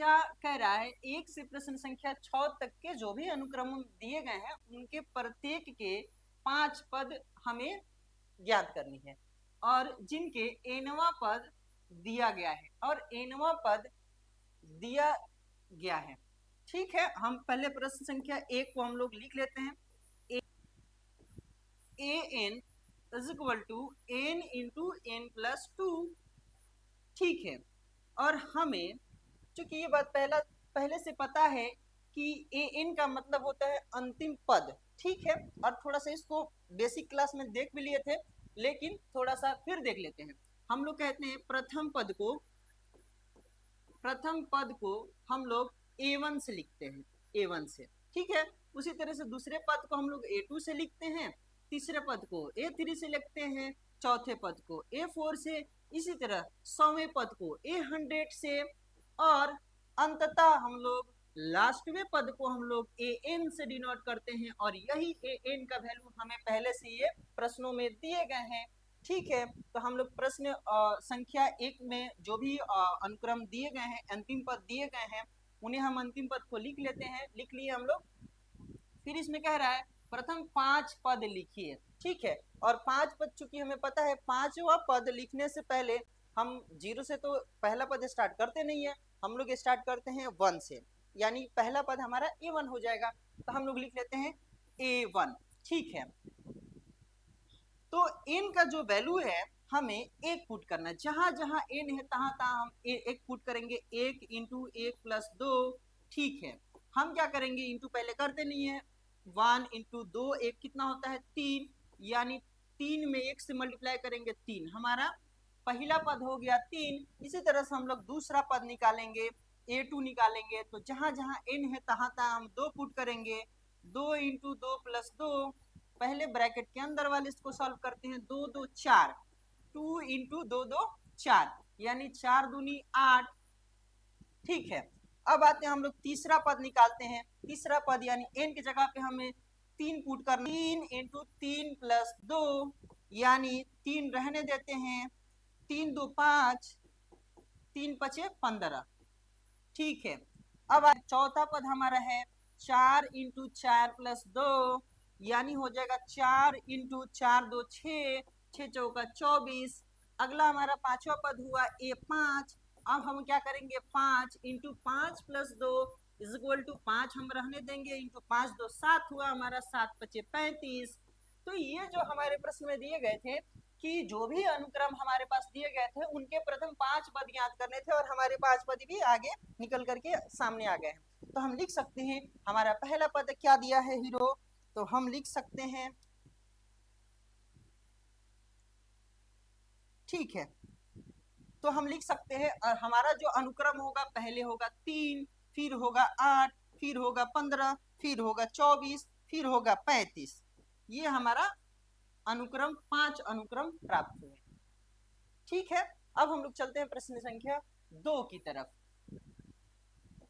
क्या कह रहा है, एक से प्रश्न संख्या 6 तक के जो भी अनुक्रम दिए गए हैं उनके प्रत्येक के 5 पद हमें ज्ञात करनी है और जिनके एनवा पद दिया गया है और एनवा पद दिया गया है। ठीक है, हम पहले प्रश्न संख्या 1 को हम लोग लिख लेते हैं। an is equal to n into n plus 2। ठीक है, और हमें चूंकि ये बात पहले से पता है कि an का मतलब होता है अंतिम पद। ठीक है, और थोड़ा सा इसको बेसिक क्लास में देख भी लिए थे, लेकिन थोड़ा सा फिर देख लेते हैं। हम लोग कहते हैं प्रथम पद को हम लोग a1 से लिखते हैं, a1 से। ठीक है, उसी तरह से दूसरे पद को हम लोग a2 से लिखते हैं, तीसरे पद को a3 से लिखते हैं, चौथे पद को a4 से, इसी तरह 100वें पद को a100 से, और अंततः हम लोग लास्टवें पद को हम लोग an से डिनोट करते हैं, और यही an का वैल्यू हमें पहले से ये प्रश्नों में दिए गए हैं। ठीक है, तो हम लोग प्रश्न संख्या 1 में जो भी अनुक्रम दिए गए हैं, अंतिम पद दिए गए हैं, उन्हें हम अंतिम पद को लिख लेते हैं। लिख लिए हम लोग। फिर इसमें कह रहा है प्रथम 5 पद लिखिए। ठीक है, और 5 पद चूंकि हमें पता है, 5वां पद लिखने से पहले हम 0 से तो पहला पद स्टार्ट करते नहीं है, हम लोग स्टार्ट करते हैं 1 से, यानी पहला पद हमारा a1 हो जाएगा। तो हम लोग लिख लेते हैं a1। ठीक है, तो n का जो वैल्यू है हमें एक पुट करना है, जहां जहां n है तहां तहां हम एक पुट करेंगे, 1 इंटू 1 प्लस 2। ठीक है, हम क्या करेंगे, इंटू पहले करते नहीं है, 1 इंटू 2 1 कितना होता है 3, यानी 3 में 1 से मल्टीप्लाई करेंगे 3, हमारा पहला पद हो गया 3। इसी तरह से हम लोग दूसरा पद निकालेंगे, a2 निकालेंगे, तो जहां जहां n है तहां तहां हम 2 पुट करेंगे, 2 इंटू 2 प्लस 2, पहले ब्रैकेट के अंदर वाले इसको सॉल्व करते हैं, 2 2 4, 2 इंटू 2 2 4, यानी 4 दूनी 8। ठीक है, अब आते हैं हम लोग तीसरा पद निकालते हैं। तीसरा पद यानी n की जगह पे हमें 3 पुट करना, 3 इंटू 3 प्लस 2, यानी 3 रहने देते हैं, 3 2 5, 3 5 15। ठीक है, अब चौथा पद हमारा है 4 इंटू 4 प्लस 2, यानी हो जाएगा 4 इंटू 4 2 6, 6 चौका 24। अगला हमारा 5वां पद हुआ a5। अब हम क्या करेंगे, 5 into 5 plus 2 is equal to 5 हम रहने देंगे, इंटू 5 2 7 हुआ हमारा, 7 5 35। तो ये जो हमारे प्रश्न में दिए गए थे कि जो भी अनुक्रम हमारे पास दिए गए थे उनके प्रथम 5 पद याद करने थे, और हमारे 5 पद भी आगे निकल करके सामने आ गए हैं। तो हम लिख सकते हैं हमारा पहला पद क्या दिया है हीरो, तो हम लिख सकते हैं, ठीक है, तो हम लिख सकते हैं हमारा जो अनुक्रम होगा, पहले होगा 3, फिर होगा 8, फिर होगा 15, फिर होगा 24, फिर होगा 35। ये हमारा अनुक्रम 5 अनुक्रम प्राप्त हुए। ठीक है, अब हम लोग चलते हैं प्रश्न संख्या 2 की तरफ।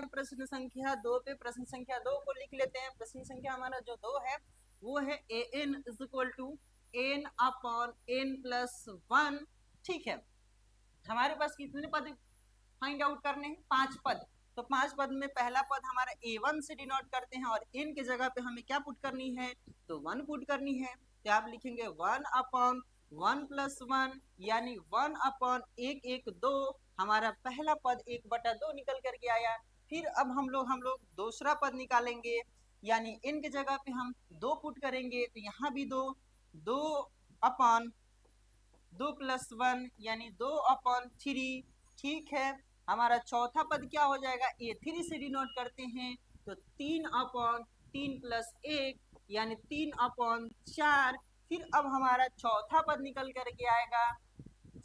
प्रश्न संख्या 2 पे प्रश्न संख्या 2 को लिख लेते हैं। प्रश्न संख्या हमारा जो 2 है वो है an is equal to n upon n plus 1। ठीक है, हमारे पास कितने पद फाइंड आउट करने हैं, 5 पद। तो 5 पद में पहला पद हमारा a1 से डिनोट करते हैं, और n की जगह पे हमें क्या पुट करनी है, तो 1 पुट करनी है। तो आप लिखेंगे 1 अपॉन 1 प्लस 1, यानी 1 अपॉन 1 1 2, हमारा पहला पद 1/2 निकल करके आया। फिर अब हम लोग दूसरा पद निकालेंगे, यानी n की जगह पे हम 2 पुट करेंगे, तो यहाँ भी 2, 2 अपॉन 2 प्लस 1, यानी 2 अपॉन 3। ठीक है, हमारा चौथा पद क्या हो जाएगा, a3 से डिनोट करते हैं, तो 3 अपॉन 3 प्लस 1, यानी 3 अपॉन 4। फिर अब हमारा चौथा पद निकल करके आएगा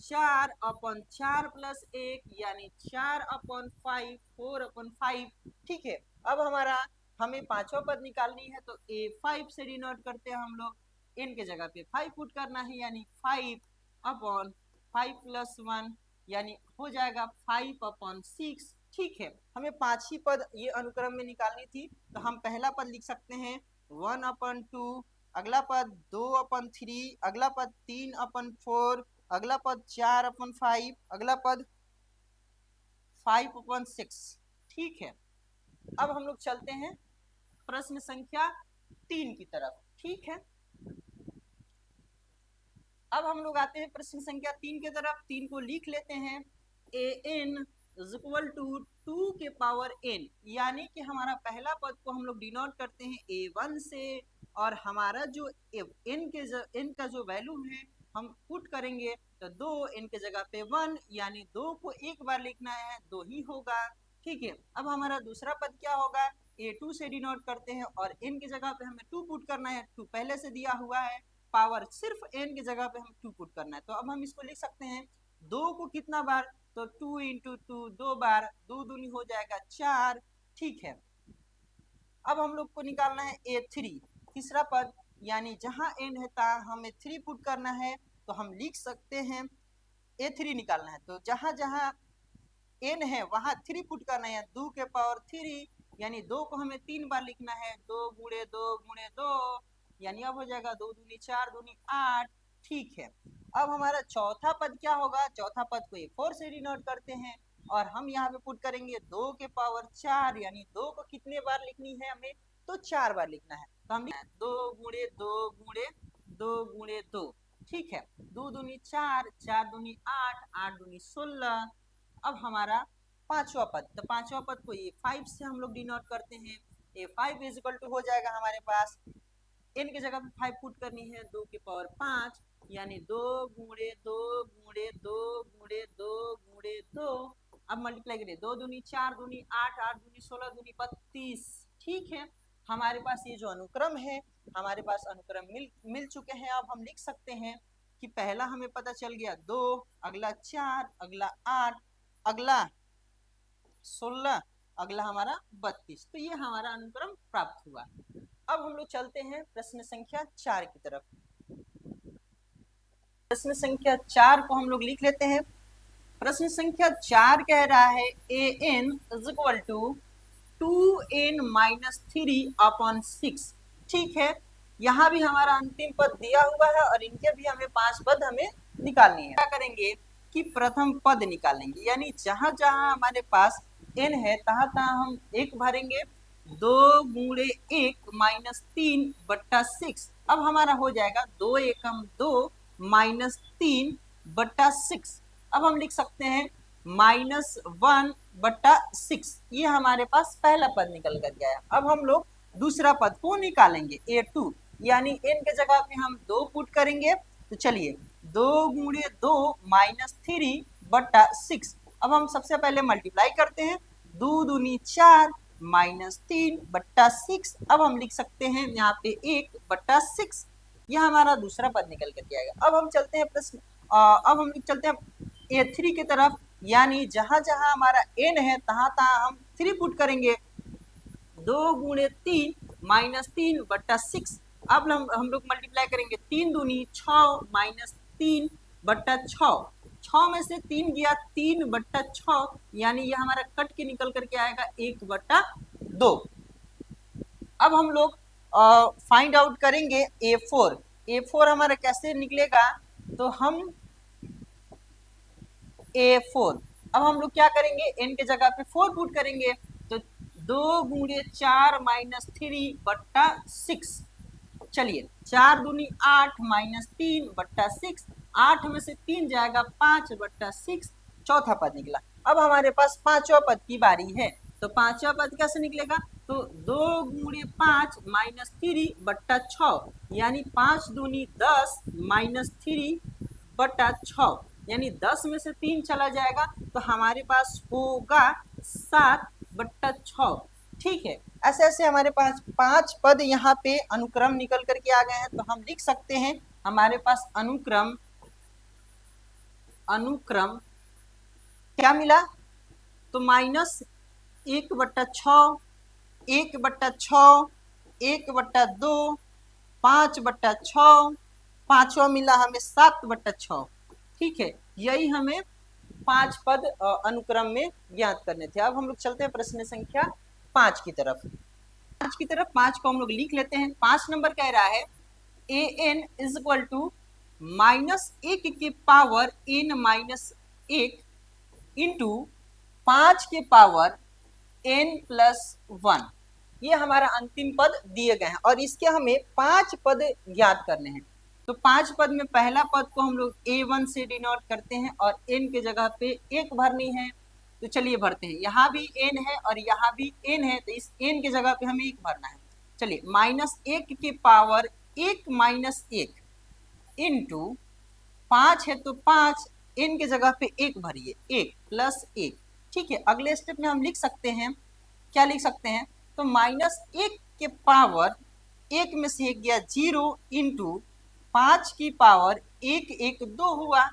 4 अपॉन 4 प्लस 1, यानी 4 अपॉन 5, 4 अपॉन 5। ठीक है, अब हमें 5वां पद निकालनी है, तो a5 से डिनोट करते हैं हम लोग, n के जगह पे 5 पुट करना है, यानी 5 अपॉन 5 प्लस 1, यानी हो जाएगा 5 अपॉन 6। ठीक है, हमें 5 ही पद ये अनुक्रम में निकालनी थी, तो हम पहला पद लिख सकते हैं 1 अपॉन 2, अगला पद 2 अपॉन 3, अगला पद 3 अपॉन 4, अगला पद 4 अपॉन 5, अगला पद 5 अपॉन 6। ठीक है, अब हम लोग चलते हैं प्रश्न संख्या 3 की तरफ। ठीक है, अब हम लोग आते हैं प्रश्न संख्या 3 की तरफ। 3 को लिख लेते हैं। ए एन इज इक्वल टू 2 के पावर n, यानी कि हमारा पहला पद को हम लोग डिनोट करते हैं a1 से, और हमारा जो n का जो वैल्यू है हम पुट करेंगे तो 2 n के जगह पे 1, यानी 2 को एक बार लिखना है 2 ही होगा। ठीक है, अब हमारा दूसरा पद क्या होगा, a2 से डिनोट करते हैं और n की जगह पे हमें 2 पुट करना है, 2 पहले से दिया हुआ है, पावर सिर्फ n की जगह पे हम 2 पुट करना है। तो अब हम इसको लिख सकते हैं 2 को कितना बार, तो 2 इंटू 2 2 बार, 2 दूनी हो जाएगा 4। ठीक है, अब हम लोग को निकालना है a3 तीसरा पद, यानी जहां n है तहाँ हमें 3 पुट करना है, तो हम लिख सकते हैं a3 निकालना है, तो जहां जहां n है वहां 3 पुट करना है, 2 के पावर 3, यानी 2 को हमें 3 बार लिखना है, 2 गुणे 2 गुणे 2, यानी अब हो जाएगा 2 दूनी 4 दूनी 8। ठीक है, अब हमारा चौथा पद क्या होगा, चौथा पद को 4 से डिनोट करते हैं और हम यहाँ पे पुट करेंगे 2 के पावर 4, यानी 2 को कितने बार लिखनी है हमें, तो 4 बार लिखना है, तो हम 2 गुणे 2 गुणे 2 गुणे 2। ठीक है, 2 दूनी 4, 4 दूनी 8, 8 दूनी 16। अब हमारा पांचवा पद, तो पांचवा पद को a5 से हम लोग डिनोट करते हैं, a5 इज इक्वल टू हो जाएगा हमारे पास, n की जगह पे 5 पुट करनी है, 2 के पावर 5, यानी 2 गुणे 2 गुणे 2 गुणे 2 गुणे 2। अब मल्टीप्लाई करिए, 2 दूनी 4 दूनी 8, 8 दूनी 16 दूनी 32। ठीक है, हमारे पास ये जो अनुक्रम है, हमारे पास अनुक्रम मिल चुके हैं। अब हम लिख सकते हैं कि पहला हमें पता चल गया 2, अगला 4, अगला 8, अगला 16, अगला हमारा 32, तो ये हमारा अनुक्रम प्राप्त हुआ। अब हम लोग चलते हैं प्रश्न संख्या 4 की तरफ। प्रश्न संख्या 4 को हम लोग लिख लेते हैं। प्रश्न संख्या 4 कह रहा है a n is equal to 2n minus 3 upon 6। ठीक है, यहाँ भी हमारा अंतिम पद दिया हुआ है और इनके भी हमें 5 पद हमें निकालनी है। क्या करेंगे कि प्रथम पद निकालेंगे, यानी जहां जहां हमारे पास n है तहां तहां हम एक भरेंगे, 2 गुणे 1 माइनस 3 बट्टा 6। अब हमारा हो जाएगा 2 एकम 2 माइनस 3 बट्टा 6। अब हम लिख सकते हैं -1 बट्टा 6, ये हमारे पास पहला पद निकल कर गया है। अब हम लोग दूसरा पद को निकालेंगे a2, यानी n के जगह पे हम 2 पुट करेंगे, तो चलिए 2 गुणे 2 माइनस 3 बट्टा 6। अब हम सबसे पहले मल्टीप्लाई करते हैं, 2 दूनी 4 माइनस 3 बट्टा 6। अब हम लिख सकते हैं यहाँ पे 1 बट्टा 6, यह हमारा दूसरा पद निकल कर के आएगा। अब हम चलते हैं प्रश्न अब हम चलते हैं a3 की तरफ, यानी जहां जहां हमारा n है तहां तहां हम 3 पुट करेंगे, 2 गुणे 3 माइनस 3 बट्टा 6। अब हम लोग मल्टीप्लाई करेंगे, 3 दूनी 6 माइनस 3 बट्टा 6, 6 में से 3 गया 3 बट्टा 6, यानी यह हमारा कट के निकल करके आएगा 1 बट्टा 2। अब हम लोग फाइंड आउट करेंगे a4। a4 हमारा कैसे निकलेगा, तो हम a4, अब हम लोग क्या करेंगे, n के जगह पे 4 पुट करेंगे, तो 2 गुणे 4 माइनस 3 बट्टा 6। चलिए 4 दूनी 8 माइनस 3 बट्टा 6, 8 में से 3 जाएगा 5 बट्टा 6, चौथा पद निकला। अब हमारे पास पांचवा पद की बारी है, तो पांचवा पद कैसे निकलेगा, तो 2 गुणे 5 माइनस 3 बट्टा 6, यानी 5 दूनी 10 माइनस 3 बट्टा 6, यानी 10 में से 3 चला जाएगा, तो हमारे पास होगा 7 बट्टा 6। ठीक है, ऐसे ऐसे हमारे पास 5 पद यहाँ पे अनुक्रम निकल करके आ गए हैं, तो हम लिख सकते हैं हमारे पास अनुक्रम क्या मिला, तो -1 बट्टा 6, 1 बट्टा 6, 1 बट्टा 2, 5 बट्टा 6, पांचवा मिला हमें 7 बट्टा 6। ठीक है, यही हमें 5 पद अनुक्रम में ज्ञात करने थे। अब हम लोग चलते हैं प्रश्न संख्या 5 की तरफ। 5 को हम लोग लिख लेते हैं। 5 नंबर कह रहा है a n is equal to -1 के पावर n माइनस 1 इंटू 5 के पावर n+1, ये हमारा अंतिम पद दिए गए हैं और इसके हमें 5 पद ज्ञात करने हैं। तो 5 पद में पहला पद को हम लोग a1 से डिनोट करते हैं और n के जगह पे 1 भरनी है। तो चलिए भरते हैं, यहाँ भी n है और यहाँ भी n है, तो इस n के जगह पे हमें 1 भरना है। चलिए -1 के पावर 1 - 1 इंटू 5 है तो 5, n के जगह पे 1 भरिए, 1 + 1। ठीक है, अगले स्टेप में हम लिख सकते हैं, क्या लिख सकते हैं, तो -1 के पावर 1 में से 1 गया 0 इंटू 5 की पावर 1 1 2 हुआ।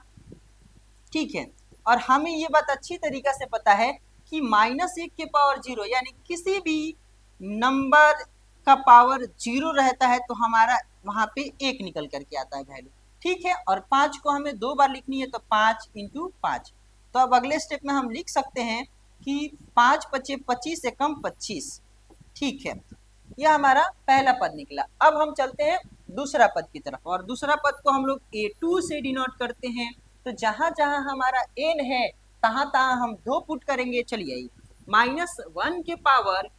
ठीक है, और हमें ये बात अच्छी तरीके से पता है कि -1 के पावर 0 यानी किसी भी नंबर का पावर 0 रहता है तो हमारा वहां पे 1 निकल करके आता है वैल्यू। ठीक है, और 5 को हमें 2 बार लिखनी है तो 5 × 5। तो अब अगले स्टेप में हम लिख सकते हैं कि 5 × 5 = 25 से कम 25। ठीक है, यह हमारा पहला पद निकला। अब हम चलते हैं दूसरा पद की तरफ और दूसरा पद को हम लोग a2 से डिनोट करते हैं। तो जहां जहां हमारा n है तहां तहां हम 2 पुट करेंगे। चलिए आइए, -1 के पावर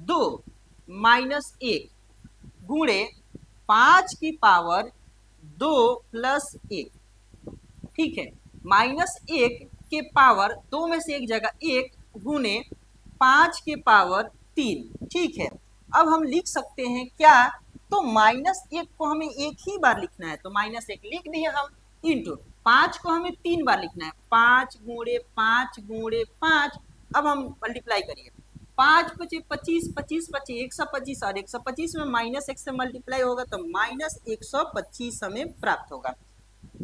2 - 1 गुणे 5 की पावर 2 + 1। ठीक है, -1 के पावर 2 में से एक जगह 1 गुणे 5 के पावर 3। ठीक है, अब हम लिख सकते हैं क्या, तो -1 को हमें एक ही बार लिखना है तो -1 लिख दिए हम, इंटू 5 को हमें 3 बार लिखना है, 5 × 5 × 5। अब हम मल्टीप्लाई करिए, 5 × 5 = 25, 25 × 5 = 125 और 125 में -1 से मल्टीप्लाई होगा तो -125 हमें प्राप्त होगा।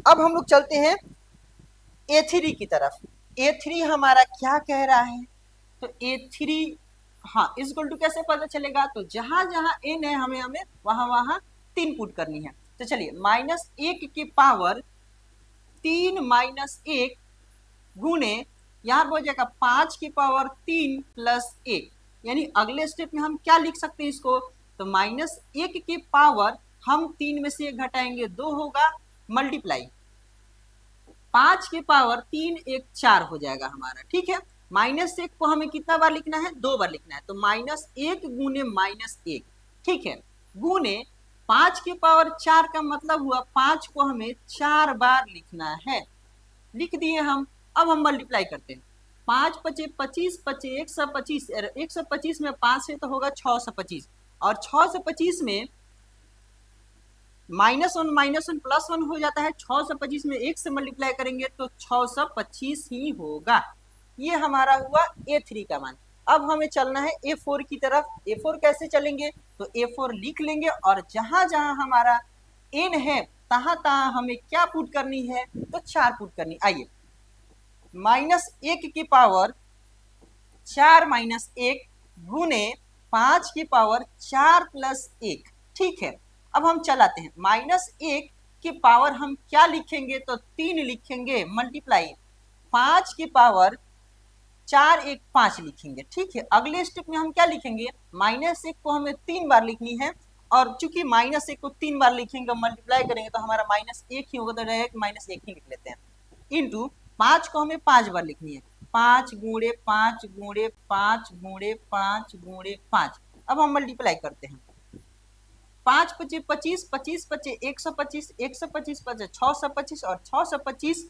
अब हम लोग चलते हैं A3 की तरफ। A3 हमारा क्या कह रहा है, तो A3 हाँ इक्वल टू कैसे पता चलेगा, तो जहां जहां n है हमें वहां वहां 3 पुट करनी है। तो चलिए -1 के पावर 3 - 1 गुणे यहाँ हो जाएगा 5 की पावर 3 + 1। यानी अगले स्टेप में हम क्या लिख सकते हैं इसको, तो -1 के पावर हम 3 में से 1 घटाएंगे 2 होगा, मल्टीप्लाई 5 के पावर 3 1 4 हो जाएगा हमारा। ठीक है, -1 को हमें कितना बार लिखना है, 2 बार लिखना है, तो -1 गुणे -1। ठीक है, गुणे 5 के पावर 4 का मतलब हुआ 5 को हमें 4 बार लिखना है, लिख दिए हम। अब हम मल्टीप्लाई करते हैं, 5 × 5 = 25, 25 125, 125 में 5 से तो होगा 625 और 6 से 25 में -1 -1 +1 हो जाता है। 6 से 25 में 1 से मल्टीप्लाई करेंगे तो 625 ही होगा। ये हमारा हुआ A3 का मान। अब हमें चलना है A4 की तरफ। A4 कैसे चलेंगे, तो A4 लिख लेंगे और जहां जहां हमारा n है तहां तहां हमें क्या पुट करनी है, तो 4 पुट करनी। आइए, -1 की पावर 4 - 1 गुणे 5 की पावर 4 + 1। ठीक है, अब हम चलाते हैं, -1 की पावर हम क्या लिखेंगे, तो 3 लिखेंगे, मल्टीप्लाई 5 की पावर 4 1 5 लिखेंगे। ठीक है, अगले स्टेप में हम क्या लिखेंगे, -1 को हमें 3 बार लिखनी है और चूंकि -1 को 3 बार लिखेंगे मल्टीप्लाई करेंगे तो हमारा -1 ही होगा, तो डायरेक्ट -1 ही लिख लेते हैं, इंटू 5 को हमें 5 बार लिखनी है, 5 × 5 × 5 × 5 × 5। अब हम मल्टीप्लाई करते हैं, 5 × 5 = 25, 25 × 5 = 125, 125 × 5 = 625 और 625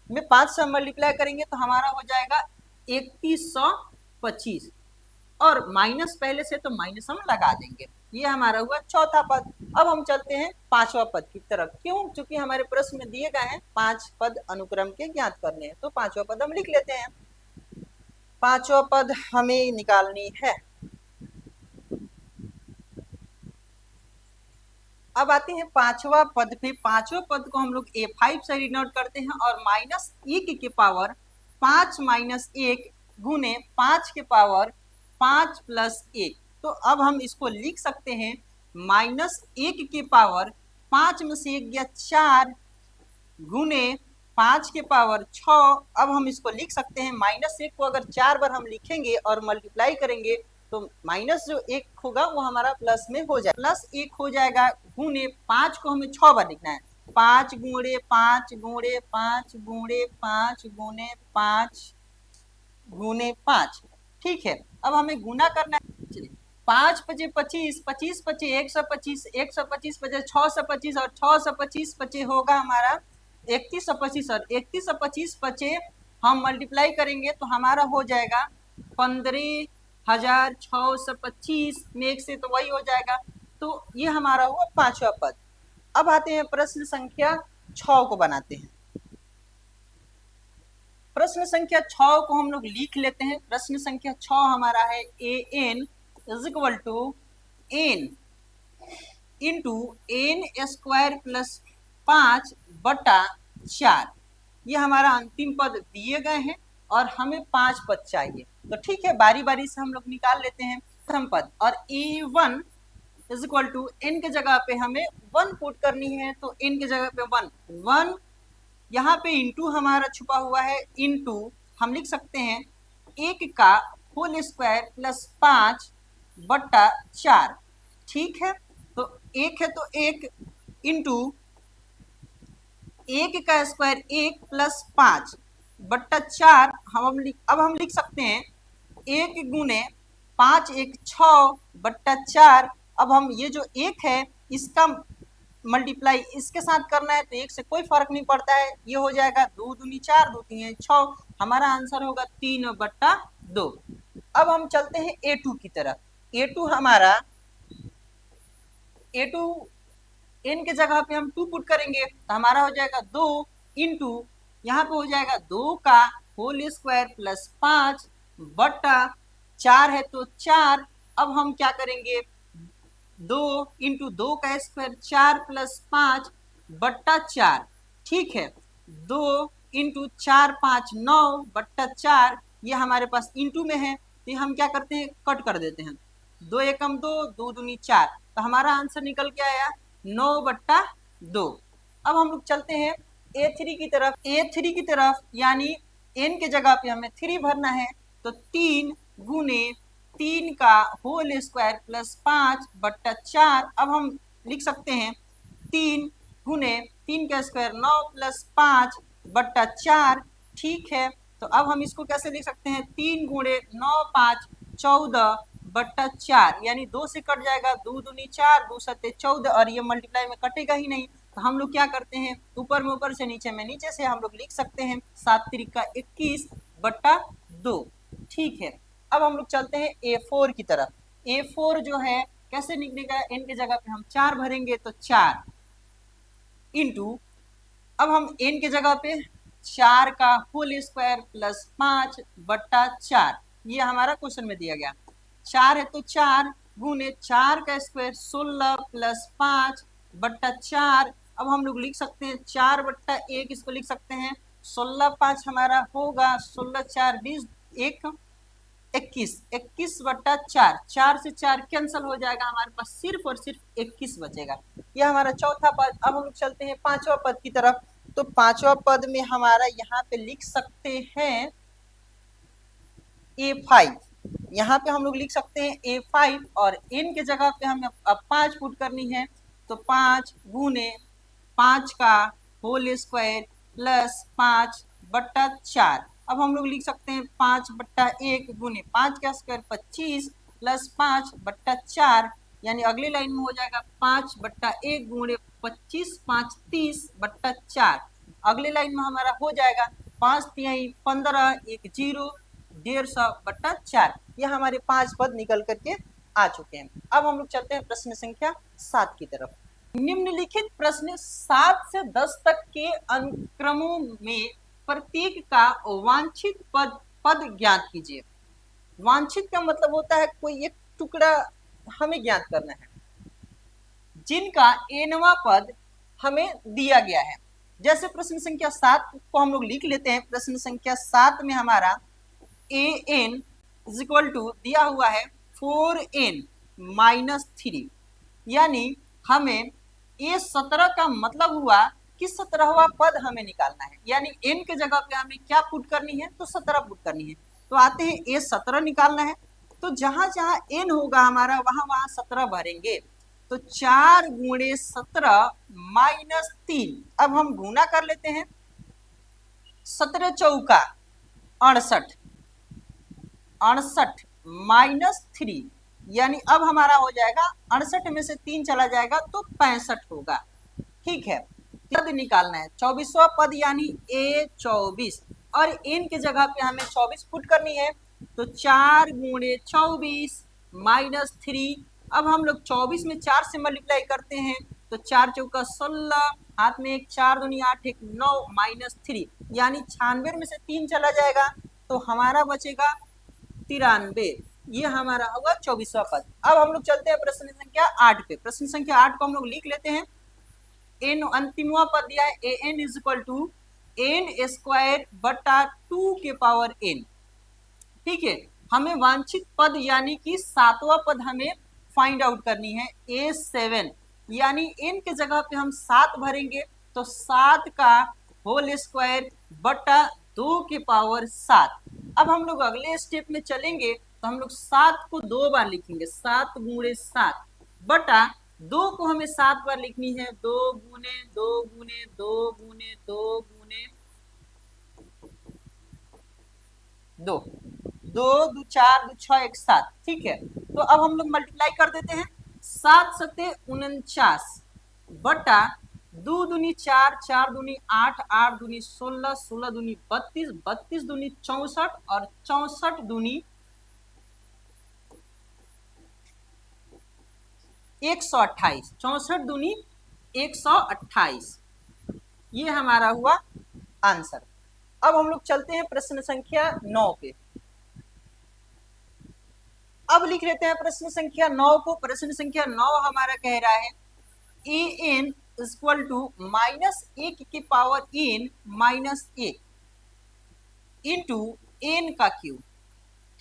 में 5 से मल्टीप्लाई करेंगे तो हमारा हो जाएगा 3125 और माइनस पहले से तो माइनस हम लगा देंगे। ये हमारा हुआ चौथा पद। अब हम चलते हैं पांचवा पद की तरफ। क्यों, क्योंकि हमारे प्रश्न में दिए गए हैं 5 पद अनुक्रम के ज्ञात करने हैं, तो पांचवा पद हम लिख लेते हैं। पांचवा पद हमें निकालनी है। अब आते हैं पांचवा पद पे। पांचवा पद को हम लोग A5 से डिनोट करते हैं और -1 के पावर 5 - 1 गुने 5 के पावर 5 + 1। तो अब हम इसको लिख सकते हैं, -1 के पावर 5 में से 1 गया 4 गुने 5 के पावर 6। अब हम इसको लिख सकते हैं, -1 को अगर 4 बार हम लिखेंगे और मल्टीप्लाई करेंगे तो माइनस जो 1 होगा वो हमारा प्लस में हो जाएगा, +1 हो जाएगा, गुने 5 को हमें 6 बार लिखना है, 5 गुणे 5 गुणे 5 गुणे 5 गुणे 5 गुणे 5। ठीक है, अब हमें गुना करना है। चलिए, 5 पचे 25, 25 पचे 125, 125 पचे 625 और 625 पचे होगा हमारा 3125 और 3125 पचे हम मल्टीप्लाई करेंगे तो हमारा हो जाएगा 15,625 में एक से तो वही हो जाएगा। तो ये हमारा हुआ पांचवा पद। अब आते हैं प्रश्न संख्या 6 को बनाते हैं। प्रश्न संख्या 6 को हम लोग लिख लेते हैं। प्रश्न संख्या 6 हमारा है an is equal to n into n square plus 5/4। ये हमारा अंतिम पद दिए गए हैं और हमें 5 पद चाहिए। तो ठीक है, बारी बारी से हम लोग निकाल लेते हैं प्रथम पद। और a1 is equal to n के जगह पे हमें 1 पुट करनी है, तो n के जगह पे 1 यहाँ पे इंटू हमारा छुपा हुआ है, इंटू हम लिख सकते हैं 1 का होल स्क्वायर प्लस 5/4। ठीक है, तो 1 है तो 1 इंटू 1 का स्क्वायर 1 प्लस 5/4। अब हम लिख सकते हैं 1 गुने 5 1 6/4। अब हम ये जो 1 है इसका मल्टीप्लाई इसके साथ करना है तो 1 से कोई फर्क नहीं पड़ता है, ये हो जाएगा 2 दूनी 4 2 3 6। हमारा आंसर होगा 3/2। अब हम चलते हैं A2 की तरफ। A2 हमारा A2 n के जगह पे हम 2 पुट करेंगे तो हमारा हो जाएगा 2 इंटू यहाँ पे हो जाएगा 2 का होल स्क्वायर प्लस 5/4 है तो 4। अब हम क्या करेंगे 2 इंटू 2 का स्क्वायर 4 प्लस 5/4। ठीक है, 2 इंटू 4 5 9/4। ये हमारे पास इंटू में है तो हम क्या करते हैं कट कर देते हैं। 2 एकम 2 2 दूनी 4, तो हमारा आंसर निकल के आया 9/2। अब हम लोग चलते हैं A3 की तरफ। A3 की तरफ यानी n के जगह पे हमें 3 भरना है, तो 3 गुने 3 का होल स्क्वायर प्लस 5/4। अब हम लिख सकते हैं 3 गुने 3 का स्क्वायर 9 प्लस 5/4। ठीक है, तो अब हम इसको कैसे लिख सकते हैं 3 गुणे 9 5 14/4, यानी 2 से कट जाएगा, 2 दूनी 4 2 सत्ते 14 और ये मल्टीप्लाई में कटेगा ही नहीं। तो हम लोग क्या करते हैं ऊपर में ऊपर से नीचे में नीचे से हम लोग लिख सकते हैं 7 त्रिका 21/2। ठीक है, अब हम लोग चलते हैं A4 की तरफ। A4 जो है कैसे निकलेगा, n के जगह पे हम 4 भरेंगे तो 4 इंटू अब हम n के जगह पे 4 का होल स्क्वायर प्लस 5/4। ये हमारा क्वेश्चन में दिया गया 4 है तो 4 गुने 4 का स्क्वायर 16 प्लस 5/4। अब हम लोग लिख सकते हैं 4/1, इसको लिख सकते हैं 16 5 हमारा होगा 16 4 20 1 21 21/4। 4 से 4 कैंसिल हो जाएगा, हमारे पास सिर्फ और सिर्फ 21 बचेगा। यह हमारा चौथा पद। अब हम लोग चलते हैं पांचवा पद की तरफ। तो पांचवा पद में हमारा यहाँ पे लिख सकते हैं A5। यहाँ पे हम लोग लिख सकते हैं A5 और n के जगह पे हमें अब 5 पुट करनी है, तो 5 गुने 5 का होल स्क्वायर प्लस 5/4। अब हम लोग लिख सकते हैं 5/1 गुने 5 का स्क्वायर 25 प्लस 5/4, यानी अगली लाइन में हो जाएगा 5/1 गुणे 25 5 30/4। अगली लाइन में हमारा हो जाएगा 5 3 15 1 0 150/4। यह हमारे 5 पद निकल करके आ चुके हैं। अब हम लोग चलते हैं प्रश्न संख्या 7 की तरफ। निम्नलिखित प्रश्न 7 से 10 तक के अनुक्रमों में प्रत्येक का वांछित पद ज्ञात कीजिए। वांछित का मतलब होता है कोई एक टुकड़ा हमें ज्ञात करना है जिनका nवां पद हमें दिया गया है। जैसे प्रश्न संख्या 7 को हम लोग लिख लेते हैं। प्रश्न संख्या 7 में हमारा an इज इक्वल टू दिया हुआ है 4n - 3, यानी हमें A17 का मतलब हुआ कि 17वां पद हमें निकालना है, यानी n के जगह पे हमें क्या पुट करनी है तो 17 पुट करनी है। तो आते हैं A17 निकालना है, तो जहां जहां n होगा हमारा वहां वहां 17 भरेंगे। तो 4 गुणे 17 - 3। अब हम गुना कर लेते हैं, 17 चौका 68 68 माइनस 3, यानी अब हमारा हो जाएगा 68 में से 3 चला जाएगा तो 65 होगा। ठीक है, पद निकालना है 24वां पद यानी A24, और n के जगह पे हमें 24 पुट करनी है, तो 4 गुणे 24 माइनस 3। अब हम लोग 24 में 4 से मल्टीप्लाई करते हैं तो 4 चौका 16, हाथ में एक 4 दूनी 8 एक 9 माइनस 3, यानी 96 में से 3 चला जाएगा तो हमारा बचेगा 93। ये हमारा होगा 24वां पद। अब हम लोग चलते हैं प्रश्न संख्या 8 पे। प्रश्न संख्या 8 को हम लोग लिख लेते हैं। एन अंतिमवा पद दिया है a n is equal to n square बटा 2 के पावर n। ठीक है, हमें वांछित पद यानी कि 7वां पद हमें फाइंड आउट करनी है A7, यानी n के जगह पे हम 7 भरेंगे तो 7 का होल स्क्वायर बटा 2 के पावर 7। अब हम लोग अगले स्टेप में चलेंगे तो हम लोग 7 को 2 बार लिखेंगे, 7 गुणे 7 बटा 2 को हमें 7 बार लिखनी है, 2 गुणे 2 गुणे 2 गुणे 2 गुणे 2, 2 2 4 2 6 1 7। ठीक है, तो अब हम लोग मल्टीप्लाई कर देते हैं, 7 सत्ते 49 बटा 2 दूनी 4 4 दूनी 8 8 दूनी 16 16 दूनी 32 32 दूनी 64 और 64 दूनी 128, 64 दूनी 128। ये हमारा हुआ आंसर। अब हम लोग चलते हैं प्रश्न संख्या 9 पे। अब लिख लेते हैं प्रश्न संख्या 9 को। प्रश्न संख्या 9 हमारा कह रहा है a n equal to minus 1 की power n minus 1 into n का क्यूब।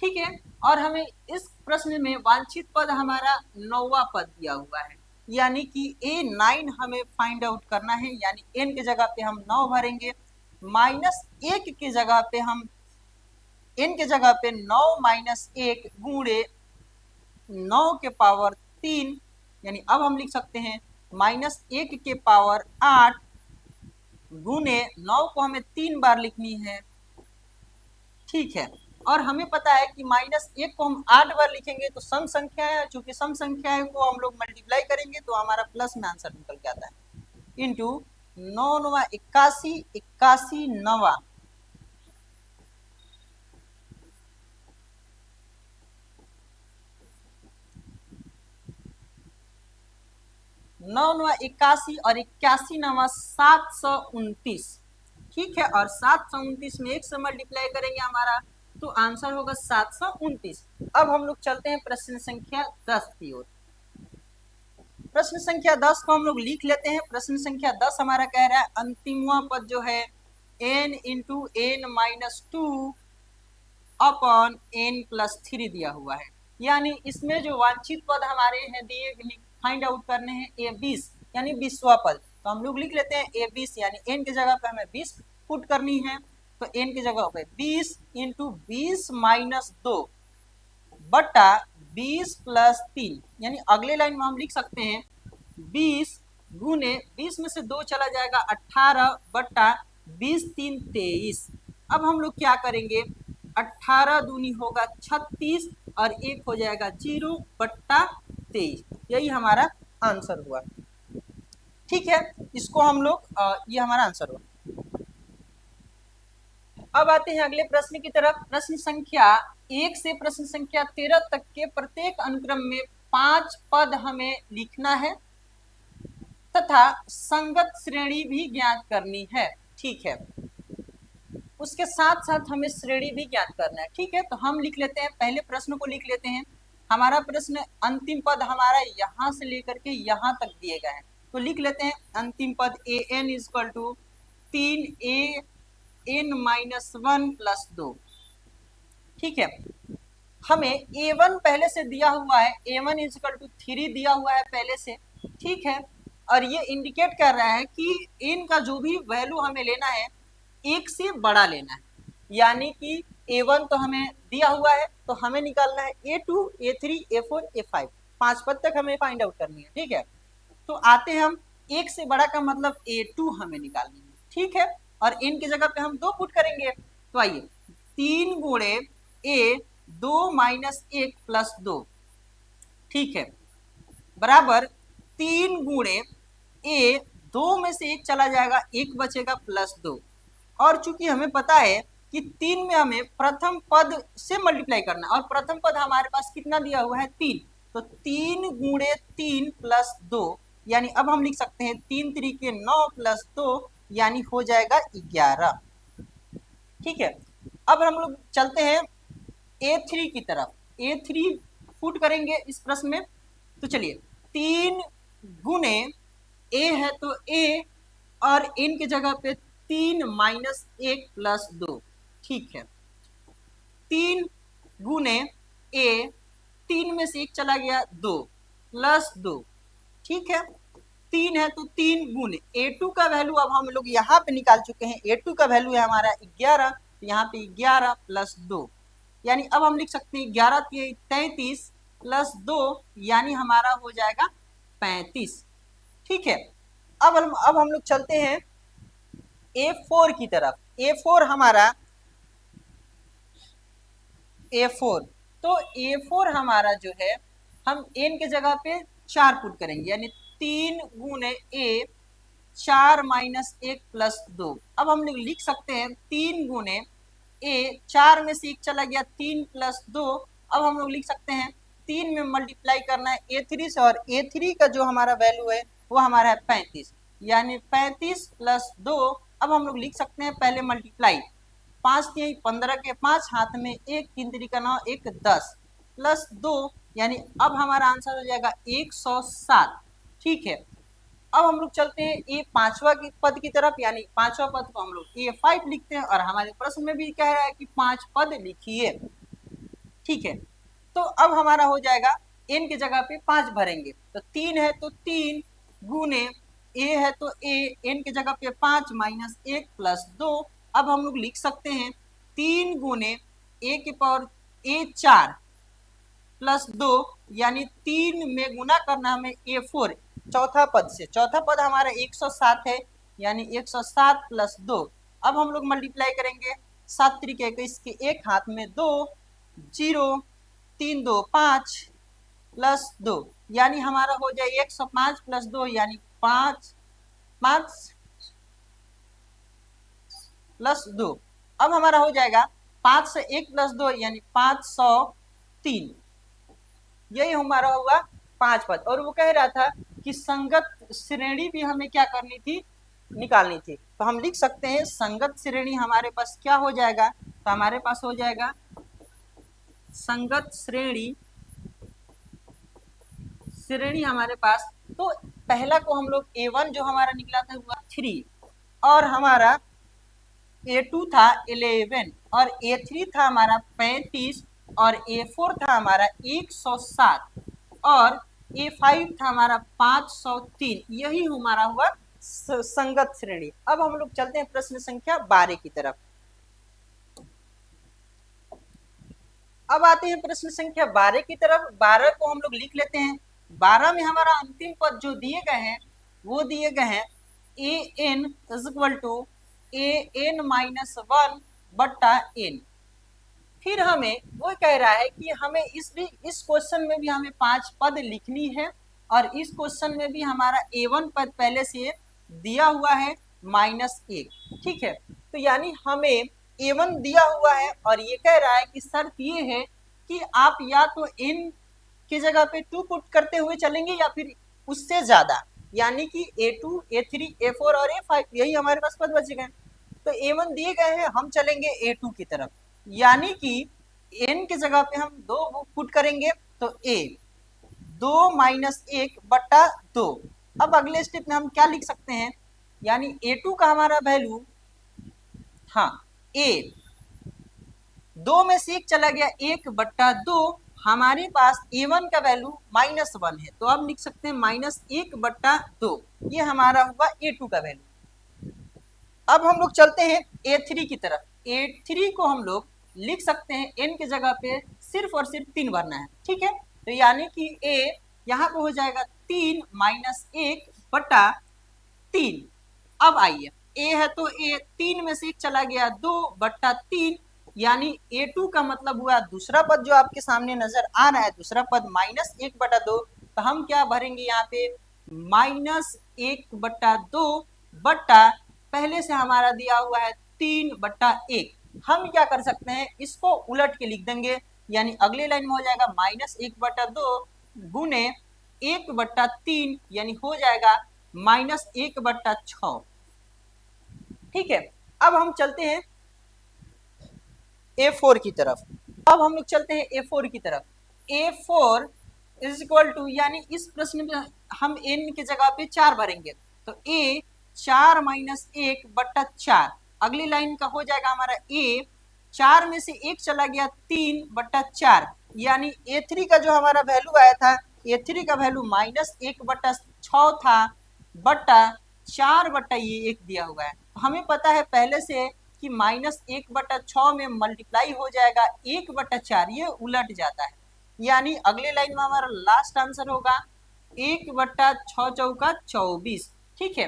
ठीक है, और हमें इस प्रश्न में वांछित पद हमारा 9वां पद दिया हुआ है, यानी कि A9 हमें फाइंड आउट करना है, यानी n के जगह पे हम 9 भरेंगे, माइनस 1 की जगह पे हम n के जगह पे 9 माइनस 1 गुणे 9 के पावर 3, यानी अब हम लिख सकते हैं माइनस 1 के पावर 8 गुणे 9 को हमें 3 बार लिखनी है। ठीक है, और हमें पता है कि माइनस 1 को हम 8 बार लिखेंगे तो सम संख्या है, चूंकि सम संख्या है को हम लोग मल्टीप्लाई करेंगे तो हमारा प्लस में आंसर निकल के आता है। इंटू 9 9 81 81 9 9 9 81 और 81 9 729। ठीक है, और 729 में 1 से मल्टीप्लाई करेंगे हमारा तो आंसर होगा 729। अब हम लोग चलते हैं प्रश्न संख्या 10 की ओर। प्रश्न संख्या 10 को हम लोग लिख लेते हैं। प्रश्न संख्या 10 हमारा कह रहा है अंतिमवा पद जो है n into n minus 2 upon n plus 3 दिया हुआ है, यानी इसमें जो वांछित पद हमारे हैं दिए फाइंड आउट करने हैं A20, यानी 20वां पद। तो हम लोग लिख लेते हैं A20, यानी n की जगह पे हमें 20 पुट करनी है, तो n की जगह पे 20 इंटू 20 माइनस 2 बटा 20 प्लस 3, यानी अगले लाइन में हम लिख सकते हैं 20 गुने 20 में से 2 चला जाएगा 18 बटा 20 3 23। अब हम लोग क्या करेंगे, 18 दूनी होगा 36 और 1 हो जाएगा 0 बट्टा 23। यही हमारा आंसर हुआ। ठीक है, इसको हम लोग ये हमारा आंसर हुआ। अब आते हैं अगले प्रश्न की तरफ। प्रश्न संख्या 1 से प्रश्न संख्या 13 तक के प्रत्येक अनुक्रम में 5 पद हमें लिखना है तथा संगत श्रेणी भी ज्ञात करनी है। ठीक है, उसके साथ साथ हमें श्रेणी भी ज्ञात करना है। ठीक है, तो हम लिख लेते हैं, पहले प्रश्न को लिख लेते हैं। हमारा प्रश्न अंतिम पद हमारा यहाँ से लेकर के यहाँ तक दिए गए हैं, तो लिख लेते हैं अंतिम पद a n equal to 3a n minus 1 plus 2। ठीक है, हमें a1 पहले से दिया हुआ है, a1 इक्वल टू 3 दिया हुआ है पहले से। ठीक है, और ये इंडिकेट कर रहा है कि n का जो भी वैल्यू हमें लेना है 1 से बड़ा लेना है, यानी कि a1 तो हमें दिया हुआ है तो हमें निकालना है a2 a3 a4 a5, 5 पद तक हमें फाइंड आउट करनी है। ठीक है, तो आते हैं हम 1 से बड़ा का मतलब a2 हमें निकालनी है। ठीक है, और n की जगह पे हम 2 पुट करेंगे, तो आइए 3 गुणे a 2 माइनस 1 प्लस 2, ठीक है, बराबर 3 गुणे ए, 2 में से 1 चला जाएगा, 1 बचेगा प्लस 2। और चूंकि हमें पता है कि 3 में हमें प्रथम पद से मल्टीप्लाई करना है और प्रथम पद हमारे पास कितना दिया हुआ है 3, तो 3 गुणे 3 प्लस 2, यानी अब हम लिख सकते हैं 3 3 9 प्लस 2, यानी हो जाएगा 11, ठीक है। अब हम लोग चलते हैं A3 की तरफ, A3 पुट करेंगे इस प्रश्न में। तो चलिए 3 गुणे A है तो A, और n की जगह पे 3 माइनस 1 प्लस 2, ठीक है। 3 गुणे A, 3 में से 1 चला गया 2 प्लस 2, ठीक है। 3 है तो 3 गुणे A2 का वैल्यू अब हम लोग यहाँ पे निकाल चुके हैं, A2 का वैल्यू है हमारा 11, तो यहाँ पे 11 प्लस 2, यानी अब हम लिख सकते हैं 11 के 33 प्लस 2, यानी हमारा हो जाएगा 35, ठीक है। अब हम लोग चलते हैं A4 की तरफ। A4 हमारा A4, तो A4 हमारा जो है हम n के जगह पे 4 पुट करेंगे, यानी 3 गुणे A, 4 माइनस 1 प्लस 2। अब हम लोग लिख सकते हैं 3 गुणे A, 4 में से 1 चला गया 3 प्लस 2। अब हम लोग लिख सकते हैं 3 में मल्टीप्लाई करना है A3 से, और A3 का जो हमारा वैल्यू है वो हमारा है 35, यानी 35 प्लस 2। अब हम लोग लिख सकते हैं पहले मल्टीप्लाई, 5 3 15 के 5, हाथ में 1, 3 3 का 9, 1 10 प्लस 2, यानी अब हमारा आंसर हो जाएगा 107, ठीक है। अब हम लोग चलते हैं ए पांचवा की पद की तरफ, यानी पांचवा पद को हम लोग A5 लिखते हैं, और हमारे प्रश्न में भी कह रहा है कि 5 पद लिखिए, ठीक है। तो अब हमारा हो जाएगा n की जगह पे 5 भरेंगे, तो 3 है तो 3 गुने A है तो A, n की जगह पे 5 माइनस 1 प्लस 2। अब हम लोग लिख सकते हैं 3 गुने A के पावर A4 प्लस 2, यानी 3 में गुना करना हमें A4 चौथा पद से, चौथा पद हमारा 107 है, यानी 107 प्लस 2। अब हम लोग मल्टीप्लाई करेंगे, 7 3 21 के 1, हाथ में 2, 0 3 2 5 प्लस 2, यानी हमारा हो जाए 105 प्लस 2, यानी 5 प्लस 2। अब हमारा हो जाएगा 5 से 1 प्लस 2, यानी 503, यही हमारा हुआ 5 पद। और वो कह रहा था कि संगत श्रेणी भी हमें क्या करनी थी, निकालनी थी। तो हम लिख सकते हैं संगत श्रेणी हमारे पास क्या हो जाएगा, तो हमारे पास हो जाएगा संगत श्रेणी हमारे पास, तो पहला को हम लोग A1 जो हमारा निकला था हुआ 3, और हमारा A2 था 11, और A3 था हमारा 35, और A4 था हमारा 107, और A5 था हमारा 503, यही हमारा हुआ संगत श्रेणी। अब हम लोग चलते हैं प्रश्न संख्या 12 की तरफ। अब आते हैं प्रश्न संख्या 12 की तरफ। 12 को हम लोग लिख लेते हैं। 12 में हमारा अंतिम पद जो दिए गए हैं वो दिए गए हैं an is equal to an minus 1 बट्टा n। फिर हमें वो कह रहा है कि हमें इस क्वेश्चन में भी हमें 5 पद लिखनी है, और इस क्वेश्चन में भी हमारा A1 पद पहले से दिया हुआ है -1, ठीक है। तो यानी हमें A1 दिया हुआ है, और ये कह रहा है कि शर्त ये है कि आप या तो n की जगह पे 2 पुट करते हुए चलेंगे या फिर उससे ज्यादा, यानी कि A2 A3 A4 और A5, यही हमारे पास पद बचे गए। तो A1 दिए गए हैं, हम चलेंगे A2 की तरफ, यानी कि n की जगह पे हम 2 पुट करेंगे, तो A 2 माइनस 1 बट्टा 2। अब अगले स्टेप में हम क्या लिख सकते हैं, यानी A2 का हमारा वैल्यू, हाँ A 2 में से 1 चला गया 1 बट्टा 2, हमारे पास A1 का वैल्यू -1 है, तो अब लिख सकते हैं -1 बट्टा 2, ये हमारा हुआ A2 का वैल्यू। अब हम लोग चलते हैं A3 की तरफ। A3 को हम लोग लिख सकते हैं n की जगह पे सिर्फ और सिर्फ 3 भरना है, ठीक है। तो यानी कि A यहाँ पे हो जाएगा 3 माइनस 1 बटा 3। अब आइए A है तो A 3 में से 1 चला गया 2 बट्टा 3, यानी a2 का मतलब हुआ दूसरा पद जो आपके सामने नजर आ रहा है, दूसरा पद -1/2, तो हम क्या भरेंगे यहाँ पे -1/2 बट्टा पहले से हमारा दिया हुआ है 3/1। हम क्या कर सकते हैं, इसको उलट के लिख देंगे, यानी अगले लाइन में हो जाएगा -1/2 गुने 1/3, यानी हो जाएगा -1/6। ठीक है, अब हम चलते हैं A4 की तरफ। अब हम लोग चलते हैं A4 की तरफ। A4 इज इक्वल टू, यानी इस प्रश्न में हम n की जगह पे 4 भरेंगे, तो A 4 - 1/4। अगली लाइन का हो जाएगा हमारा A 4 में से 1 चला गया 3/4, यानी A3 का जो हमारा वैल्यू आया था, A3 का वैल्यू -1/6 था, बट्टा 4/1 दिया हुआ है। हमें पता है पहले से कि -1/6 में मल्टीप्लाई हो जाएगा 1/4, ये उलट जाता है, यानी अगले लाइन में हमारा लास्ट आंसर होगा 1/6 चौका 24। ठीक है,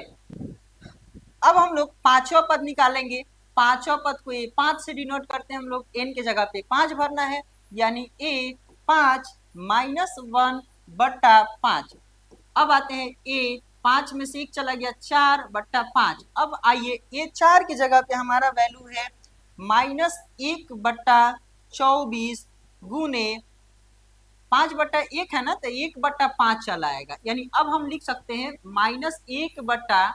अब हम लोग पांचवा पद निकालेंगे। पांचवा पद को ए 5 से डिनोट करते हैं हम लोग, n के जगह पे 5 भरना है, यानी a 5 - 1/5। अब आते हैं a 5 में से 1 चला गया 4/5। अब आइए a 4 की जगह पे हमारा वैल्यू है -1/24 गुने 5/1 है ना, तो 1/5 चला आएगा, यानी अब हम लिख सकते हैं -1/,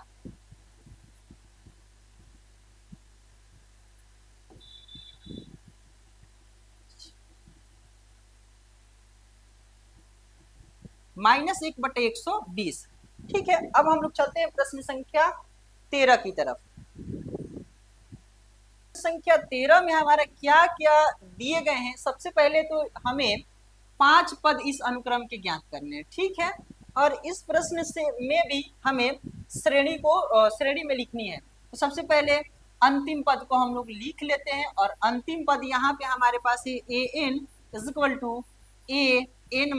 -1/120। ठीक है, अब हम लोग चलते हैं प्रश्न संख्या 13 की तरफ। संख्या 13 में हमारा क्या क्या दिए गए हैं। सबसे पहले तो हमें 5 पद इस अनुक्रम के ज्ञात करने हैं। ठीक है, और इस प्रश्न से में भी हमें श्रेणी में लिखनी है। तो सबसे पहले अंतिम पद को हम लोग लिख लेते हैं, और अंतिम पद यहाँ पे हमारे पास है an is equal to an-1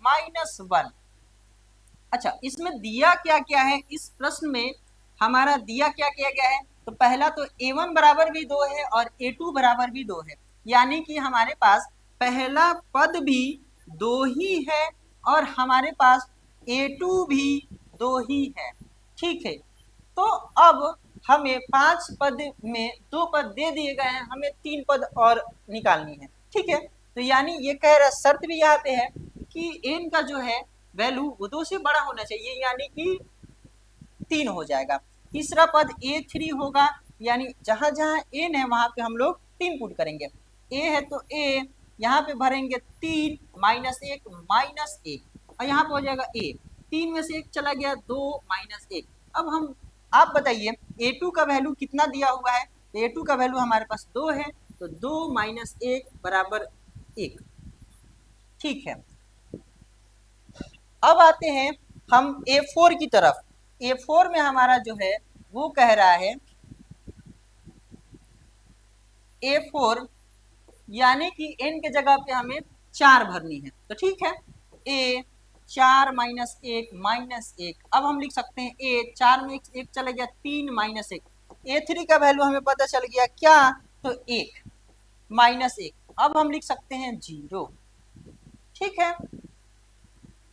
-1। अच्छा, इसमें दिया क्या क्या है, इस प्रश्न में हमारा दिया क्या किया गया है, तो पहला तो a1 बराबर भी 2 है और a2 बराबर भी 2 है, यानी कि हमारे पास पहला पद भी 2 ही है और हमारे पास a2 भी 2 ही है। ठीक है, तो अब हमें 5 पद में 2 पद दे दिए गए हैं, हमें 3 पद और निकालनी है। ठीक है, तो यानी ये कह रहा, शर्त भी यहाँ पे है कि n का जो है वैल्यू वो 2 से बड़ा होना चाहिए, यानी कि 3 हो जाएगा। तीसरा पद a3 होगा, यानी जहां जहां n है वहां पे हम लोग 3 पुट करेंगे। a है तो a यहाँ पे भरेंगे 3 - 1 -1, और यहाँ पे हो जाएगा a 3 में से 1 चला गया 2 - 1। अब हम आप बताइए a2 का वैल्यू कितना दिया हुआ है, तो a2 का वैल्यू हमारे पास 2 है, तो 2 - 1 बराबर 1। ठीक है, अब आते हैं हम A4 की तरफ। A4 में हमारा जो है वो कह रहा है A4, यानी कि n के जगह पे हमें 4 भरनी है, तो ठीक है, a 4 - 1 -1। अब हम लिख सकते हैं a 4 में 1 चला गया 3 - 1। a3 का वैल्यू हमें पता चल गया क्या, तो 1 -1। अब हम लिख सकते हैं 0। ठीक है,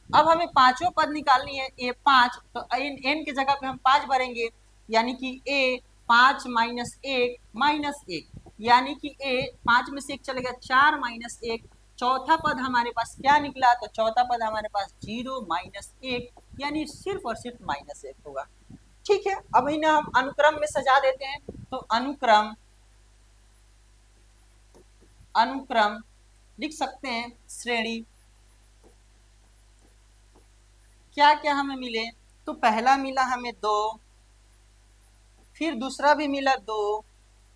अब हमें पांचों पद निकालनी है a5, तो n की जगह पे हम 5 भरेंगे, यानी कि a 5 - 1 -1, यानी कि a 5 में से 1 चलेगा 4 - 1। चौथा पद हमारे पास क्या निकला, तो चौथा पद हमारे पास 0 - 1, यानी सिर्फ और सिर्फ -1 होगा। ठीक है, अब इन्हें हम अनुक्रम में सजा देते हैं, तो अनुक्रम लिख सकते हैं श्रेणी। क्या क्या हमें मिले, तो पहला मिला हमें 2, फिर दूसरा भी मिला 2,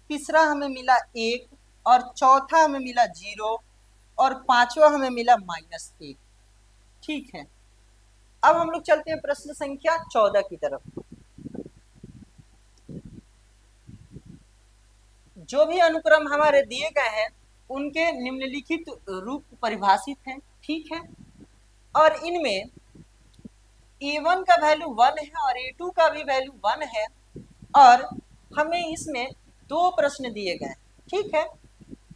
तीसरा हमें मिला 1, और चौथा हमें मिला 0, और पांचवा हमें मिला -1। ठीक है, अब हम लोग चलते हैं प्रश्न संख्या 14 की तरफ। जो भी अनुक्रम हमारे दिए गए हैं उनके निम्नलिखित रूप परिभाषित हैं। ठीक है, और इनमें a1 का वैल्यू 1 है और a2 का भी वैल्यू 1 है, और हमें इसमें 2 प्रश्न दिए गए हैं। ठीक है,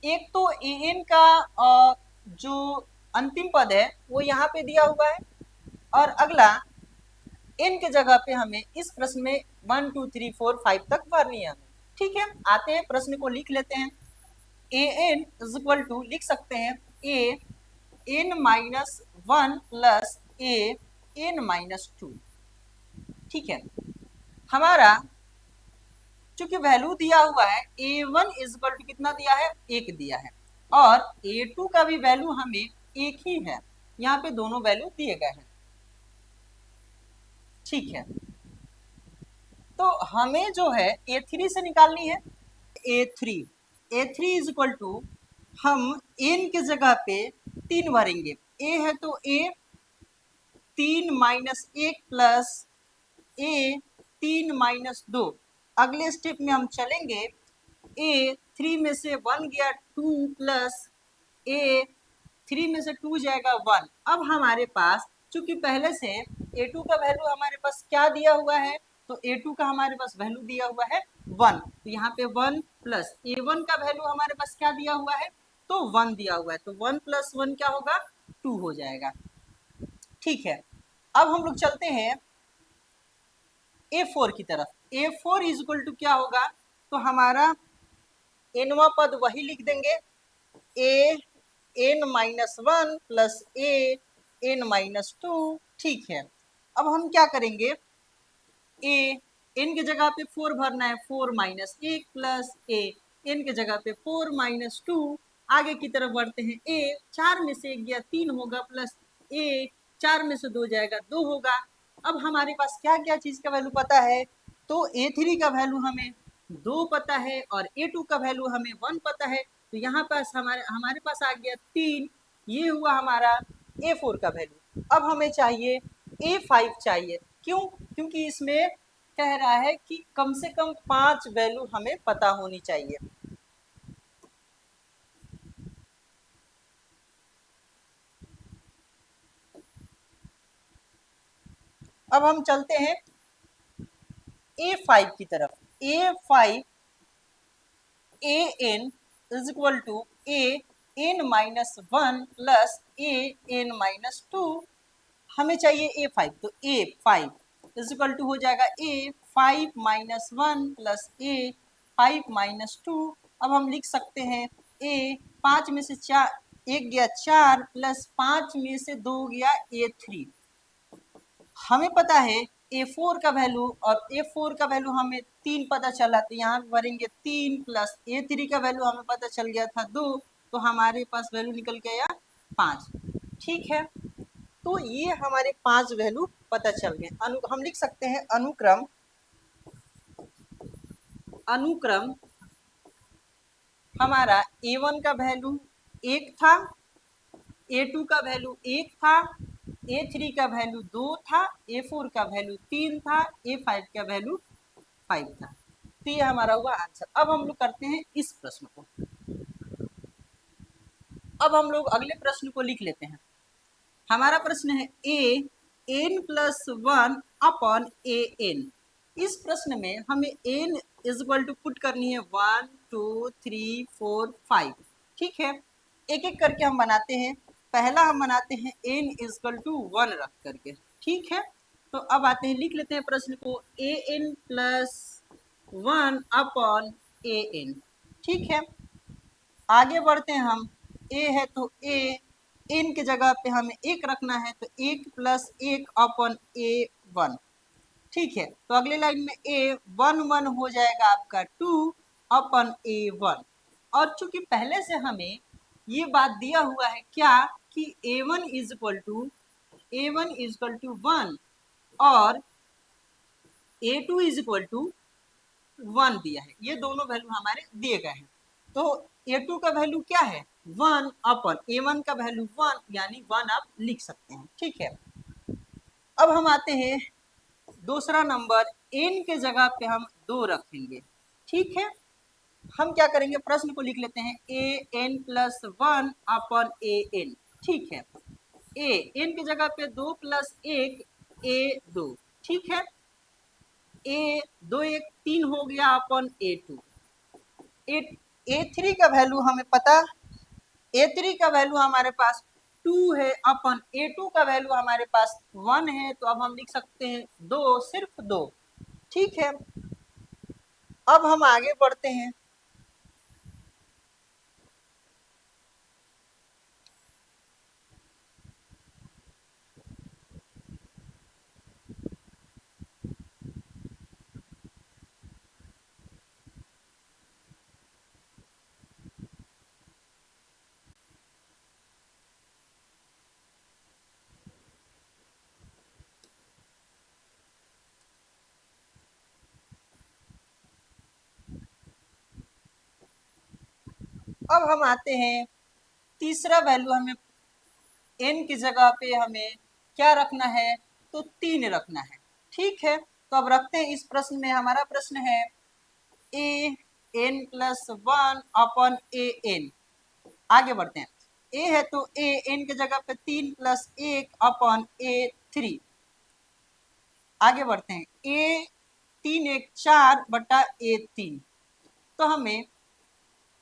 एक तो ए एन का जो अंतिम पद है वो यहाँ पे दिया हुआ है, और अगला एन के जगह पे हमें इस प्रश्न में 1 2 3 4 5 तक भरनी है हमें। ठीक है, आते हैं प्रश्न को लिख लेते हैं। ए एन इज इक्वल टू लिख सकते हैं ए n minus one plus a n minus to. ठीक है, हमारा चूंकि वैल्यू दिया हुआ है ए वन इज इक्वल टू कितना दिया है, एक दिया है, और ए टू का भी वैल्यू हमें एक ही है, यहाँ पे दोनों वैल्यू दिए गए हैं। ठीक है, तो हमें जो है ए थ्री से निकालनी है। ए थ्री इज इक्वल टू हम एन के जगह पे तीन भरेंगे। ए है तो ए तीन माइनस एक प्लस ए तीन माइनस दो। अगले स्टेप में हम चलेंगे, ए थ्री में से वन गया टू प्लस ए थ्री में से टू जाएगा वन। अब हमारे पास चूंकि पहले से ए टू का वैल्यू हमारे पास क्या दिया हुआ है, तो ए टू का हमारे पास वैल्यू दिया हुआ है वन, तो यहाँ पे वन प्लस ए वन का वैल्यू हमारे पास क्या दिया हुआ है, तो वन दिया हुआ है, तो वन प्लस वन क्या होगा, टू हो जाएगा। ठीक है, अब हम लोग चलते हैं ए फोर की तरफ। ए फोर इज इक्वल टू क्या होगा, तो हमारा एनवा पद वही लिख देंगे, ए n minus one plus a n minus to. ठीक है, अब हम क्या करेंगे, ए एन के जगह पे फोर भरना है, फोर माइनस एक प्लस ए एन के जगह पे फोर माइनस टू। आगे की तरफ बढ़ते हैं, ए चार में से एक गया तीन होगा, प्लस ए चार में से दो जाएगा दो होगा। अब हमारे पास क्या क्या चीज का वैल्यू पता है, तो ए थ्री का वैल्यू हमें दो पता है और ए टू का वैल्यू हमें वन पता है, तो यहाँ पास हमारे पास आ गया तीन, ये हुआ हमारा ए फोर का वैल्यू। अब हमें चाहिए ए फाइव चाहिए, क्यों, क्योंकि इसमें कह रहा है कि कम से कम पांच वैल्यू हमें पता होनी चाहिए। अब हम चलते हैं ए फाइव की तरफ। A five a n is equal to a n minus one plus a n minus two. हमें चाहिए ए फाइव, तो a five is equal to हो जाएगा a five minus one plus a five minus two. अब हम लिख सकते हैं ए पाँच में से चार एक गया चार प्लस पाँच में से दो गया ए थ्री। हमें पता है ए फोर का वैल्यू, और ए फोर का वैल्यू हमें तीन पता चला, तो यहाँ पे भरेंगे तीन प्लस ए थ्री का वैल्यू हमें पता चल गया था दो, तो हमारे पास वैल्यू निकल गया पाँच। ठीक है, तो ये हमारे पांच वैल्यू पता चल गए। हम लिख सकते हैं अनुक्रम, अनुक्रम हमारा ए1 का वैल्यू एक था, ए2 का वैल्यू एक था, ए3 का वैल्यू दो था, ए4 का वैल्यू तीन था, ए5 का वैल्यू फाइव था। तो ये हमारा हुआ आंसर। अब हम लोग करते हैं इस प्रश्न को। अब हम लोग अगले प्रश्न को लिख लेते हैं। हमारा प्रश्न है a n plus one upon a n. इस प्रश्न में हमें n is equal to put करनी है one two three four five. ठीक है, एक एक करके हम बनाते हैं। पहला हम बनाते हैं n is equal to one रख करके। ठीक है, तो अब आते हैं, लिख लेते हैं प्रश्न को, ए n plus one upon a N. ठीक है, आगे बढ़ते हैं हम, ए है तो ए एन के जगह पे हमें एक रखना है, तो एक प्लस एक अपॉन ए वन। ठीक है, तो अगले लाइन में ए वन वन हो जाएगा आपका टू अपॉन ए वन। और चूंकि पहले से हमें ये बात दिया हुआ है क्या, कि a one is equal to one और a two is equal to one दिया है, ये दोनों वैल्यू हमारे दिए गए हैं। तो ए टू का वैल्यू क्या है, वन अपॉन ए वन का वैल्यू वन, यानी वन आप लिख सकते हैं। ठीक है, अब हम आते हैं दूसरा नंबर, एन के जगह पे हम दो रखेंगे। ठीक है, हम क्या करेंगे, प्रश्न को लिख लेते हैं, ए n plus one upon a N. ठीक है, ए एन की जगह पे दो प्लस एक ए दो। ठीक है, ए दो एक तीन हो गया अपॉन ए टू। A3 का वैल्यू हमें पता, A3 का वैल्यू हमारे पास 2 है, अपन A2 का वैल्यू हमारे पास 1 है, तो अब हम लिख सकते हैं 2, सिर्फ 2। ठीक है, अब हम आगे बढ़ते हैं। अब हम आते हैं तीसरा वैल्यू, हमें n की जगह पे हमें क्या रखना है, तो 3 रखना है। ठीक है, तो अब रखते हैं इस प्रश्न में। हमारा प्रश्न है a n plus 1 upon A N. आगे बढ़ते हैं, ए है तो ए एन की जगह पे 3 प्लस 1 अपन ए 3। आगे बढ़ते हैं, ए 3 1 4 बटा ए 3। तो हमें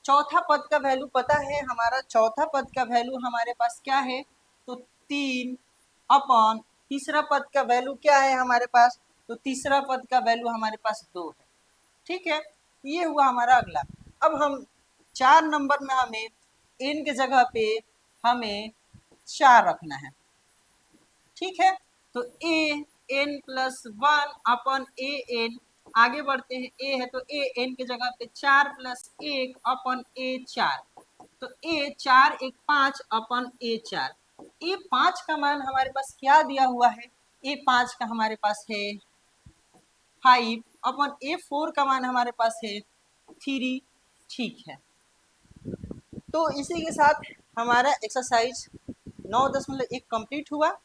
चौथा पद का वैल्यू पता है, हमारा चौथा पद का वैल्यू हमारे पास क्या है, तो 3 अपॉन तीसरा पद का वैल्यू क्या है हमारे पास, तो तीसरा पद का वैल्यू हमारे पास 2 है। ठीक है, ये हुआ हमारा अगला। अब हम 4 नंबर में हमें n के जगह पे हमें 4 रखना है। ठीक है, तो ए n plus 1 upon A N. आगे बढ़ते हैं, ए है तो ए एन की जगह पे 4 प्लस 1 अपन ए 4। तो ए 4 1 5 अपन ए 4। ए 5 का मान हमारे पास क्या दिया हुआ है, ए 5 का हमारे पास है 5 अपन ए 4 का मान हमारे पास है 3। ठीक है, तो इसी के साथ हमारा एक्सरसाइज 9.1 कंप्लीट हुआ।